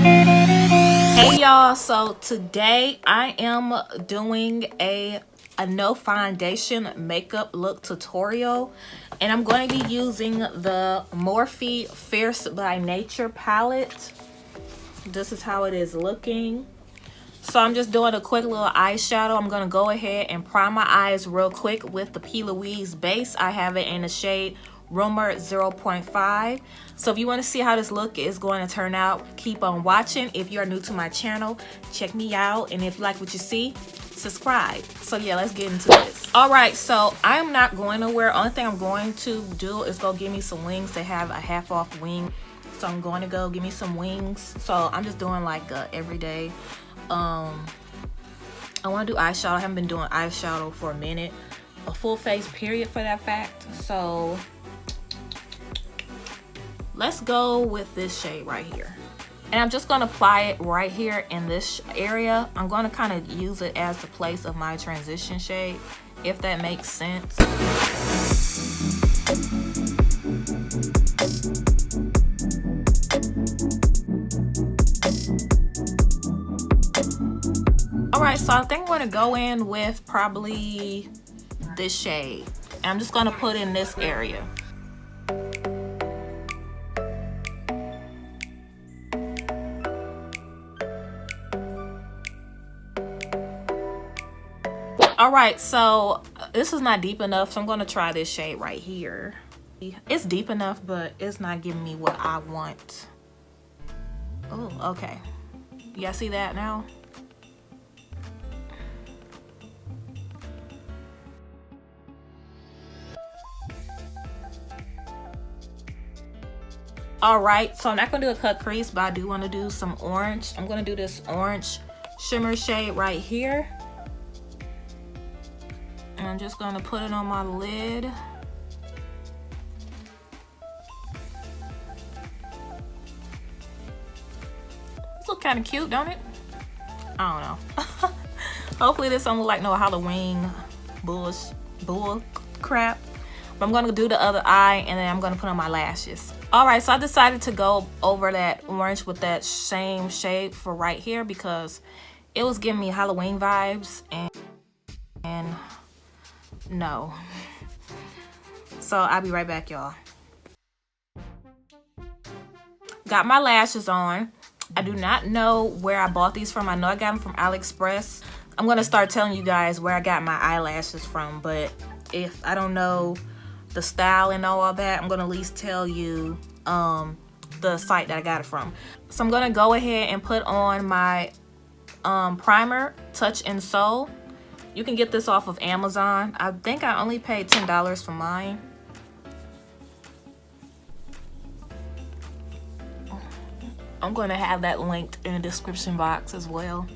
Hey y'all, so today I am doing a no foundation makeup look tutorial, and I'm going to be using the Morphe Fierce by Nature palette. This is how it is looking. So I'm just doing a quick little eyeshadow. I'm going to go ahead and prime my eyes real quick with the P. Louise base. I have it in the shade Rumor 0.5. So if you want to see how this look is going to turn out, keep on watching. If you are new to my channel, check me out. And if you like what you see, subscribe. So yeah, let's get into this. All right, so I am not going nowhere. Only thing I'm going to do is go give me some wings. They have a half off wing. So I'm going to go give me some wings. So I'm just doing like a everyday. I want to do eyeshadow. I haven't been doing eyeshadow for a minute. A full face period for that fact. So let's go with this shade right here. And I'm just going to apply it right here in this area. I'm going to kind of use it as the place of my transition shade, if that makes sense. Alright, so I think I'm going to go in with probably this shade. And I'm just going to put in this area. Alright, so this is not deep enough, so I'm going to try this shade right here. It's deep enough, but it's not giving me what I want. Oh, okay. Y'all see that now? Alright, so I'm not going to do a cut crease, but I do want to do some orange. I'm going to do this orange shimmer shade right here. And I'm just going to put it on my lid. This looks kind of cute, don't it? I don't know. Hopefully this don't look like no Halloween bull crap. But I'm going to do the other eye, and then I'm going to put on my lashes. Alright, so I decided to go over that orange with that same shade for right here because it was giving me Halloween vibes, and no. So I'll be right back, y'all. Got my lashes on. I do not know where I bought these from. I know I got them from AliExpress. I'm going to start telling you guys where I got my eyelashes from, but if I don't know the style and all that, I'm going to at least tell you the site that I got it from. So I'm going to go ahead and put on my primer, Touch and Soul. You can get this off of Amazon. I think I only paid $10 for mine. I'm going to have that linked in the description box as well.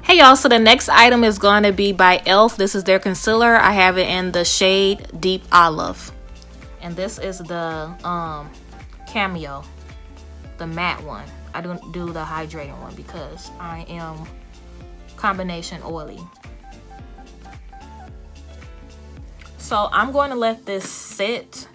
Hey y'all, so the next item is going to be by Elf. This is their concealer. I have it in the shade Deep Olive. And this is the Camo, the matte one. I don't do the hydrating one because I am combination oily. So I'm going to let this sit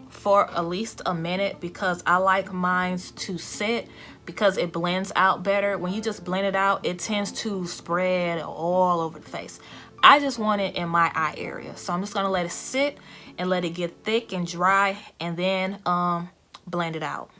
for at least a minute because I like mine to sit because it blends out better. When you just blend it out, it tends to spread all over the face. I just want it in my eye area. So I'm just going to let it sit and let it get thick and dry, and then blend it out.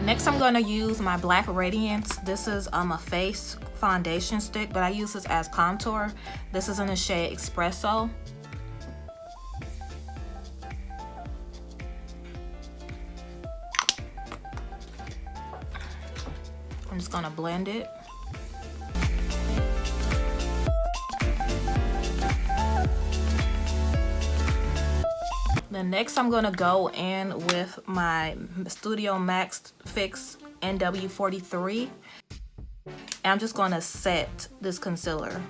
Next, I'm going to use my black Radiance. This is a face foundation stick, but I use this as contour. This is in the shade Espresso. I'm just going to blend it. Then next I'm going to go in with my Studio Max Fix NW43. And I'm just going to set this concealer.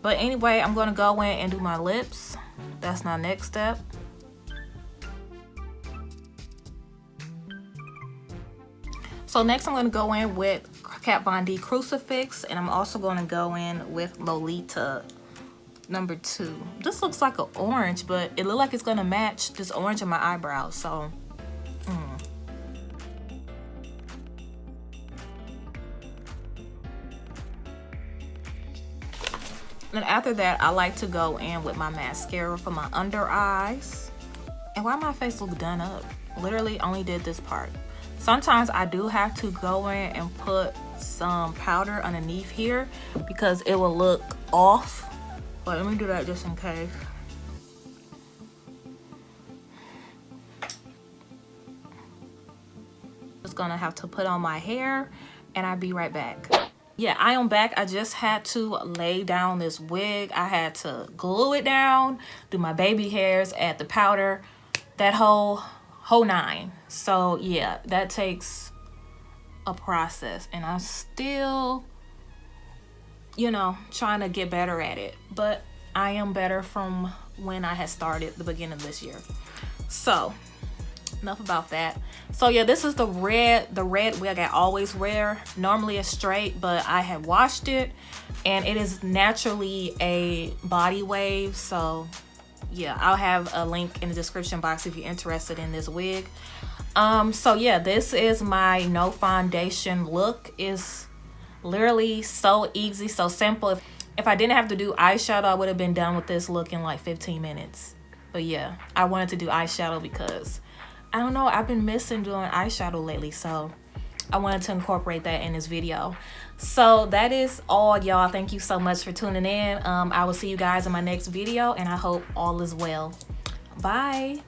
But anyway, I'm gonna go in and do my lips. That's my next step. So next I'm gonna go in with Kat Von D Crucifix, and I'm also gonna go in with Lolita number 2. This looks like an orange, but it looks like it's gonna match this orange in my eyebrows, so And after that, I like to go in with my mascara for my under eyes. And why my face look done up? Literally only did this part. Sometimes I do have to go in and put some powder underneath here because it will look off. But let me do that just in case. Just gonna have to put on my hair and I'll be right back. Yeah, I am back. I just had to lay down this wig. I had to glue it down, do my baby hairs, add the powder, that whole 9. So yeah, that takes a process, and I'm still, you know, trying to get better at it. But I am better from when I had started the beginning of this year. So enough about that. So yeah, this is the red wig I always wear. Normally it's straight, but I have washed it and it is naturally a body wave. So yeah, I'll have a link in the description box if you're interested in this wig. So yeah, this is my no foundation look. It's literally so easy, so simple. If I didn't have to do eyeshadow, I would have been done with this look in like 15 minutes. But yeah, I wanted to do eyeshadow because I don't know, I've been missing doing eyeshadow lately, so I wanted to incorporate that in this video. So that is all, y'all. Thank you so much for tuning in. I will see you guys in my next video, and I hope all is well. Bye.